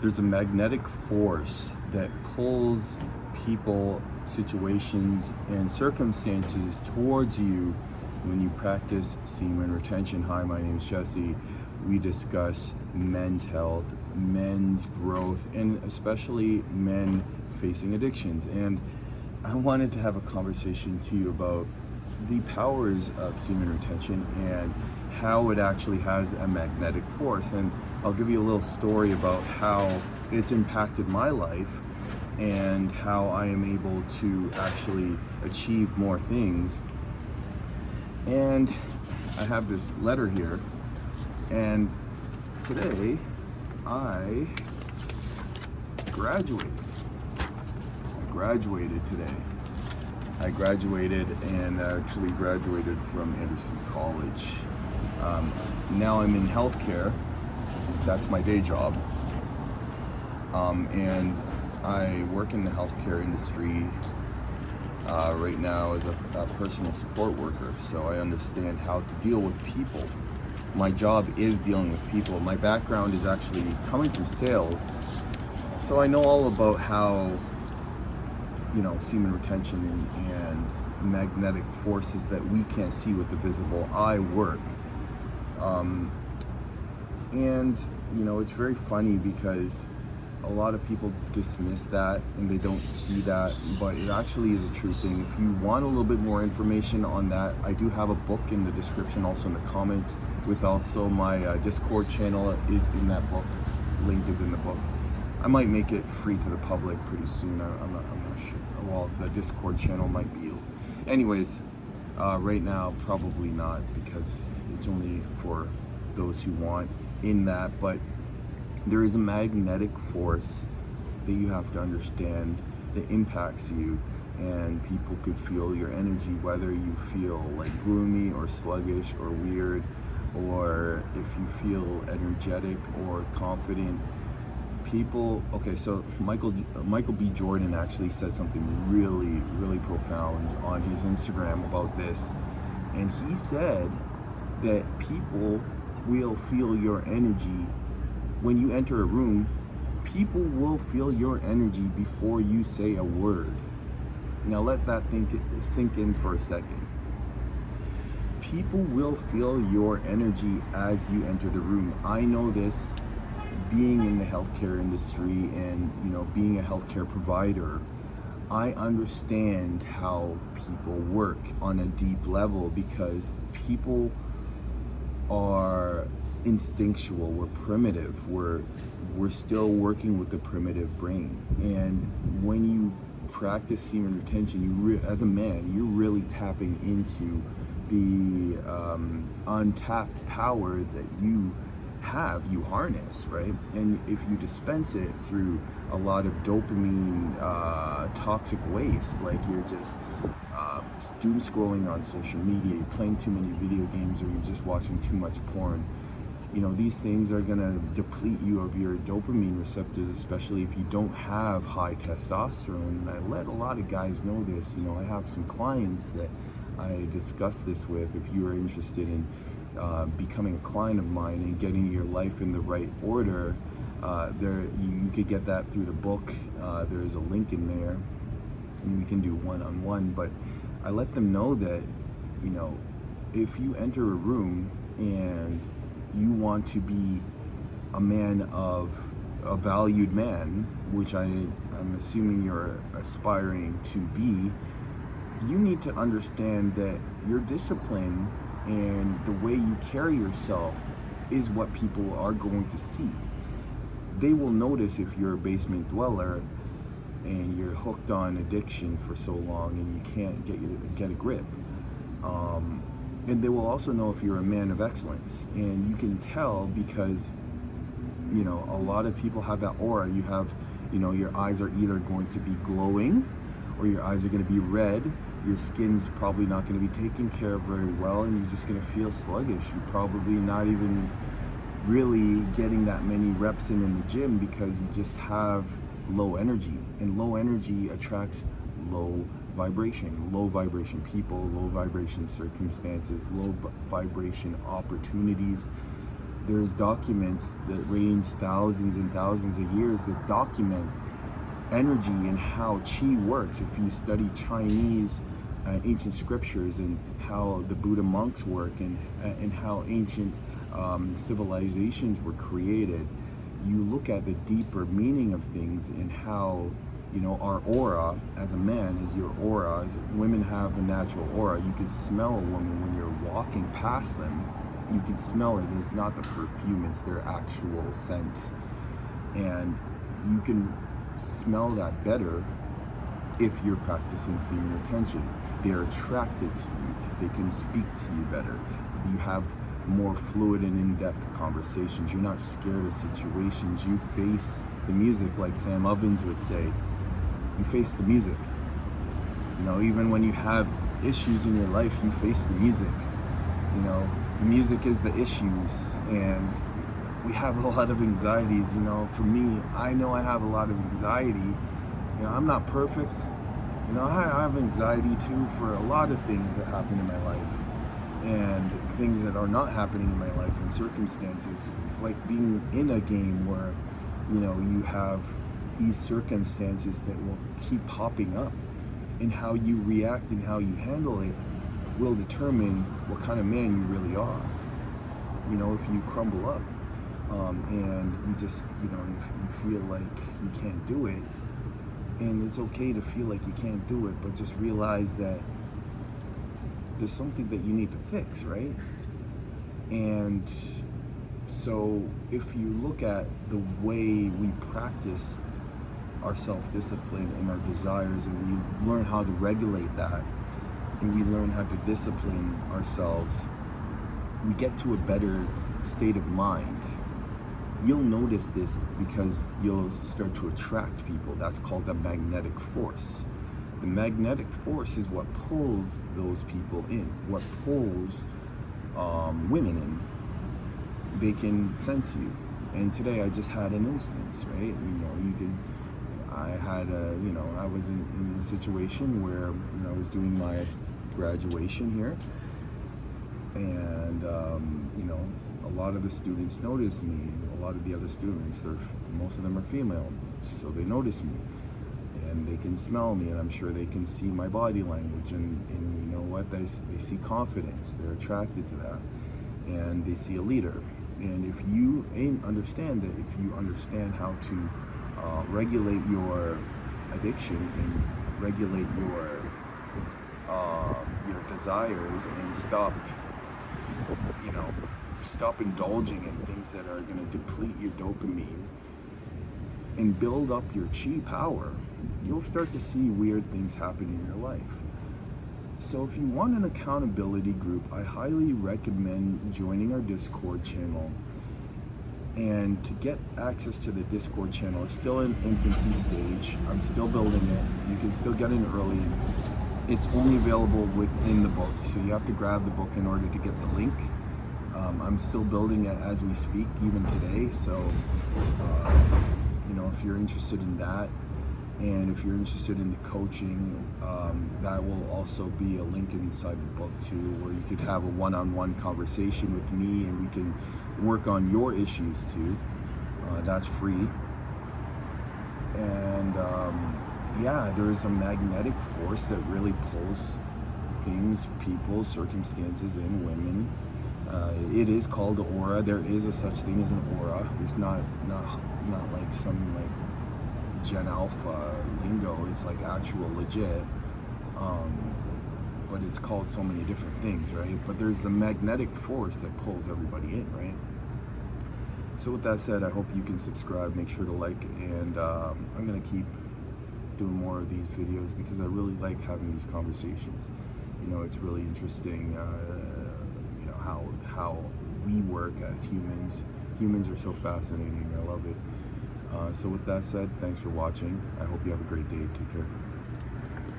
there's a magnetic force that pulls people, situations, and circumstances towards you when you practice semen retention. Hi, my name is Jesse. We discuss men's health, men's growth, and especially men facing addictions. And I wanted to have a conversation to you about the powers of semen retention and how it actually has a magnetic force. And I'll give you a little story about how it's impacted my life and how I am able to actually achieve more things. And I have this letter here, and today I graduated. I graduated today. I graduated and actually graduated from Anderson College. Now I'm in healthcare. That's my day job. And I work in the healthcare industry right now as a personal support worker. So I understand how to deal with people. My job is dealing with people. My background is actually coming from sales. So I know all about how, semen retention and magnetic forces that we can't see with the visible eye work. And it's very funny because a lot of people dismiss that and they don't see that, but it actually is a true thing. If you want a little bit more information on that, I do have a book in the description, also in the comments, with also my Discord channel is in that book. Link is in the book. I might make it free to the public pretty soon. I'm not sure. Well, the Discord channel might be. Anyways, right now, probably not, because it's only for those who want in that. But there is a magnetic force that you have to understand that impacts you, and people could feel your energy, whether you feel like gloomy or sluggish or weird, or if you feel energetic or confident. So Michael B. Jordan actually said something really, really profound on his Instagram about this. And he said that people will feel your energy when you enter a room. People will feel your energy before you say a word. Now let that sink in for a second. People will feel your energy as you enter the room. I know this, being in the healthcare industry and being a healthcare provider. I understand how people work on a deep level, because people are instinctual. We're primitive. We're still working with the primitive brain. And when you practice semen retention, as a man, you're really tapping into the untapped power that you harness, right? And if you dispense it through a lot of dopamine toxic waste, like you're just doom scrolling on social media, you're playing too many video games, or you're just watching too much porn, these things are going to deplete you of your dopamine receptors, especially if you don't have high testosterone. And I let a lot of guys know this. I have some clients that I discuss this with. If you are interested in becoming a client of mine and getting your life in the right order, you could get that through the book. There is a link in there, and we can do one-on-one. But I let them know that if you enter a room and you want to be a valued man, which I'm assuming you're aspiring to be, you need to understand that your discipline and the way you carry yourself is what people are going to see. They will notice if you're a basement dweller and you're hooked on addiction for so long and you can't get a grip. And they will also know if you're a man of excellence. And you can tell because, a lot of people have that aura. You have, your eyes are either going to be glowing or your eyes are going to be red. Your skin's probably not going to be taken care of very well, and you're just going to feel sluggish. You're probably not even really getting that many reps in the gym because you just have low energy. And low energy attracts low vibration people, low vibration circumstances, low vibration opportunities. there's documents that range thousands and thousands of years that document energy and how chi works. If you study Chinese ancient scriptures and how the Buddha monks work and how ancient civilizations were created, you look at the deeper meaning of things and how, you know, our aura as a man is your aura. As women have a natural aura. You can smell a woman when you're walking past them. You can smell it. It's not the perfume, it's their actual scent. And you can smell that better if you're practicing semen retention. They're attracted to you. They can speak to you better. You have more fluid and in-depth conversations. You're not scared of situations. You face the music, like Sam Ovens would say. You face the music. You know, even when you have issues in your life, you face the music. You know, the music is the issues, and we have a lot of anxieties. You know, for me, I know I have a lot of anxiety. You know, I'm not perfect. You know, I have anxiety too for a lot of things that happen in my life and things that are not happening in my life and circumstances. It's like being in a game where, you know, you have these circumstances that will keep popping up, and how you react and how you handle it will determine what kind of man you really are. You know, if you crumble up and you just, you know, you feel like you can't do it, and it's okay to feel like you can't do it, but just realize that there's something that you need to fix, right? And so if you look at the way we practice our self-discipline and our desires, and we learn how to regulate that, and we learn how to discipline ourselves, we get to a better state of mind. You'll notice this because you'll start to attract people. That's called the magnetic force. The magnetic force is what pulls those people in, what pulls women in. They can sense you. And today I just had an instance, right? You know, I had you know, I was in a situation where, you know, I was doing my graduation here, and you know, a lot of the students noticed me. A lot of the other students, most of them are female, so they notice me, and they can smell me, and I'm sure they can see my body language, and you know what, they see confidence. They're attracted to that, and they see a leader. And if you understand that, if you understand how to regulate your addiction and regulate your desires, and stop, you know, stop indulging in things that are going to deplete your dopamine and build up your chi power, you'll start to see weird things happen in your life. So if you want an accountability group, I highly recommend joining our Discord channel. And to get access to the Discord channel, it's still in infancy stage. I'm still building it. You can still get in early. It's only available within the book, so you have to grab the book in order to get the link. I'm still building it as we speak, even today. So, you know, if you're interested in that, and if you're interested in the coaching, that will also be a link inside the book too, where you could have a one-on-one conversation with me, and we can work on your issues too. That's free. And yeah, there is a magnetic force that really pulls things, people, circumstances, and women. It is called the aura. There is a such thing as an aura. It's not like some like Gen Alpha lingo. It's like actual legit. But it's called so many different things, right? But there's the magnetic force that pulls everybody in, right? So with that said, I hope you can subscribe, make sure to like, and I'm gonna keep doing more of these videos because I really like having these conversations. You know, it's really interesting, you know, how we work as humans. Humans are so fascinating. I love it. So with that said, thanks for watching. I hope you have a great day. Take care.